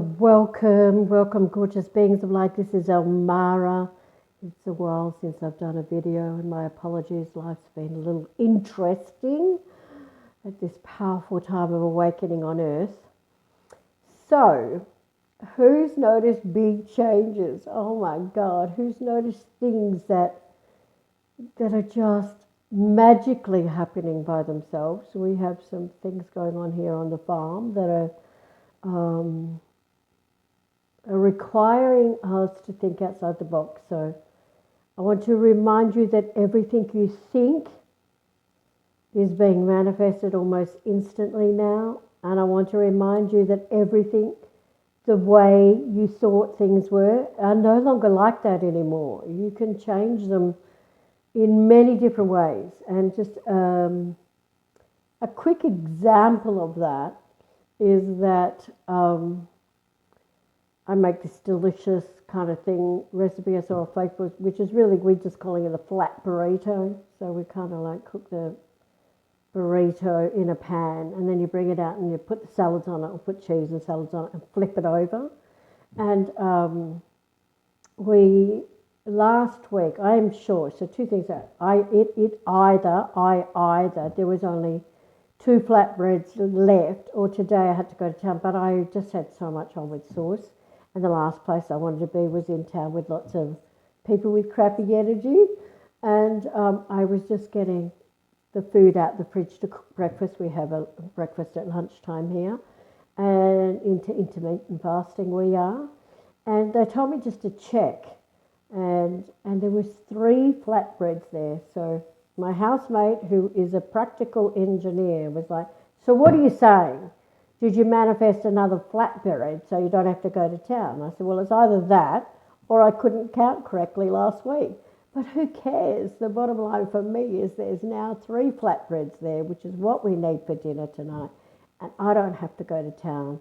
Welcome gorgeous beings of light. This is Elmara. It's a while since I've done a video and my apologies, life's been a little interesting at this powerful time of awakening on earth. So, who's noticed big changes? Oh my God, who's noticed things that are just magically happening by themselves? We have some things going on here on the farm that are requiring us to think outside the box. So I want to remind you that everything you think is being manifested almost instantly now. And I want to remind you that everything, the way you thought things were, are no longer like that anymore. You can change them in many different ways. And just a quick example of that is that I make this delicious kind of thing, recipe I saw on Facebook, which is really, we're just calling it a flat burrito. So we kind of like cook the burrito in a pan and then you bring it out and you put the salads on it, or put cheese and salads on it and flip it over. And last week, I am sure, so two things that either there was only 2 flatbreads left, or today I had to go to town, but I just had so much on with sauce. And the last place I wanted to be was in town with lots of people with crappy energy. And I was just getting the food out the fridge to cook breakfast. We have a breakfast at lunchtime here. And into intermittent fasting we are. And they told me just to check. And there was 3 flatbreads there. So my housemate, who is a practical engineer, was like, so what are you saying? Did you manifest another flatbread so you don't have to go to town? I said, well, it's either that or I couldn't count correctly last week. But who cares? The bottom line for me is there's now 3 flatbreads there, which is what we need for dinner tonight. And I don't have to go to town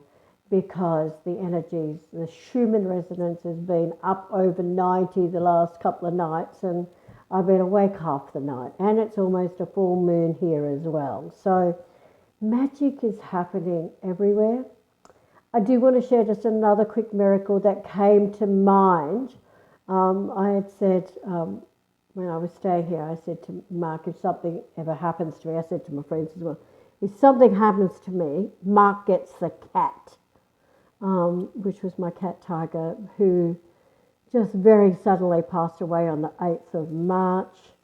because the energies, the Schumann resonance has been up over 90 the last couple of nights, and I've been awake half the night. And it's almost a full moon here as well. So magic is happening everywhere. I do want to share just another quick miracle that came to mind. I had said, when I was staying here, I said to Mark, if something ever happens to me, I said to my friends as well, if something happens to me, Mark gets the cat, which was my cat Tiger, who just very suddenly passed away on the 8th of March.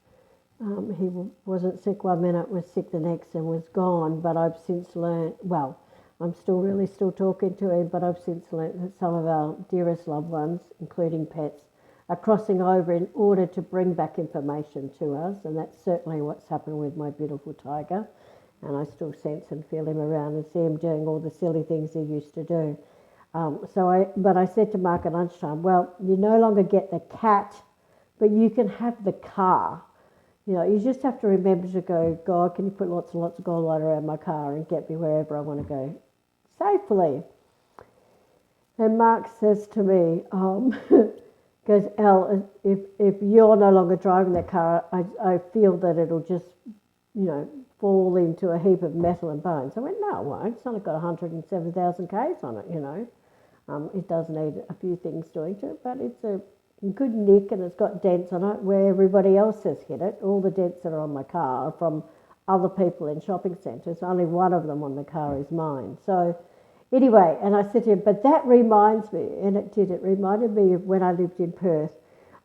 He wasn't sick one minute, was sick the next and was gone, but I've since learned, well, I'm still talking to him, but I've since learned that some of our dearest loved ones, including pets, are crossing over in order to bring back information to us, and that's certainly what's happened with my beautiful Tiger, and I still sense and feel him around and see him doing all the silly things he used to do. But I said to Mark at lunchtime, well, you no longer get the cat, but you can have the car. You know, you just have to remember to go, God, can you put lots and lots of gold light around my car and get me wherever I want to go safely? And Mark says to me, goes, Elle, if you're no longer driving that car, I feel that it'll just, fall into a heap of metal and bones. I went, no, it won't. It's only got 107,000 Ks on it, It does need a few things doing to it, but it's a good nick and it's got dents on it where everybody else has hit it. All the dents that are on my car are from other people in shopping centres. Only one of them on the car is mine. So anyway, and I said to him, but that reminds me, and it did, it reminded me of when I lived in Perth.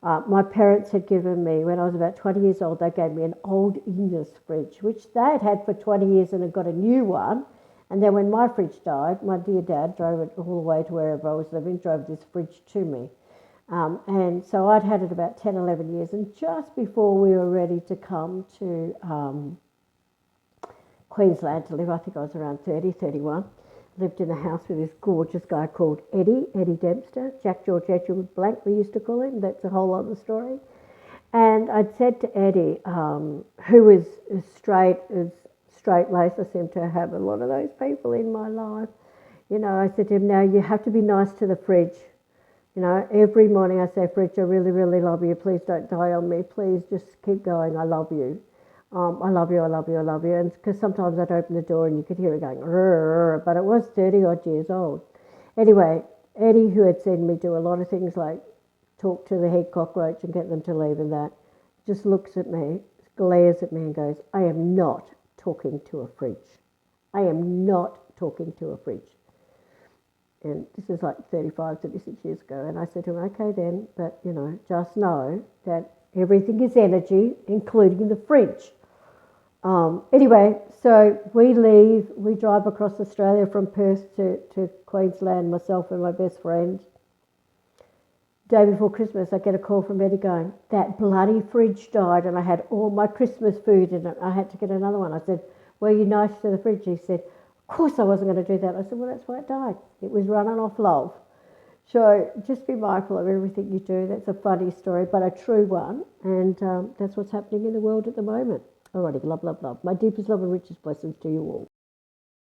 My parents had given me, when I was about 20 years old, they gave me an old Ignis fridge, which they had had for 20 years and had got a new one. And then when my fridge died, my dear dad drove it all the way to wherever I was living, drove this fridge to me. And so I'd had it about 10, 11 years. And just before we were ready to come to Queensland to live, I think I was around 30, 31, lived in a house with this gorgeous guy called Eddie Dempster, Jack George Edgewood Blank, we used to call him. That's a whole other story. And I'd said to Eddie, who was as straight-laced, I seem to have a lot of those people in my life. I said to him, now you have to be nice to the fridge. Every morning I say, fridge, I really, really love you. Please don't die on me. Please just keep going. I love you. I love you, I love you, I love you. And because sometimes I'd open the door and you could hear it going, rrr, but it was 30 odd years old. Anyway, Eddie, who had seen me do a lot of things like talk to the head cockroach and get them to leave and that, just looks at me, glares at me and goes, I am not talking to a fridge. I am not talking to a fridge. And this is like 35, 36 years ago. And I said to him, okay then, but just know that everything is energy, including the fridge. Anyway, so we drive across Australia from Perth to Queensland, myself and my best friend. Day before Christmas, I get a call from Eddie going, that bloody fridge died and I had all my Christmas food in it. I had to get another one. I said, were you nice to the fridge? He said, of course I wasn't going to do that. I said, well, that's why it died. It was running off love. So just be mindful of everything you do. That's a funny story, but a true one. And that's what's happening in the world at the moment. Alrighty, love, love, love. My deepest love and richest blessings to you all.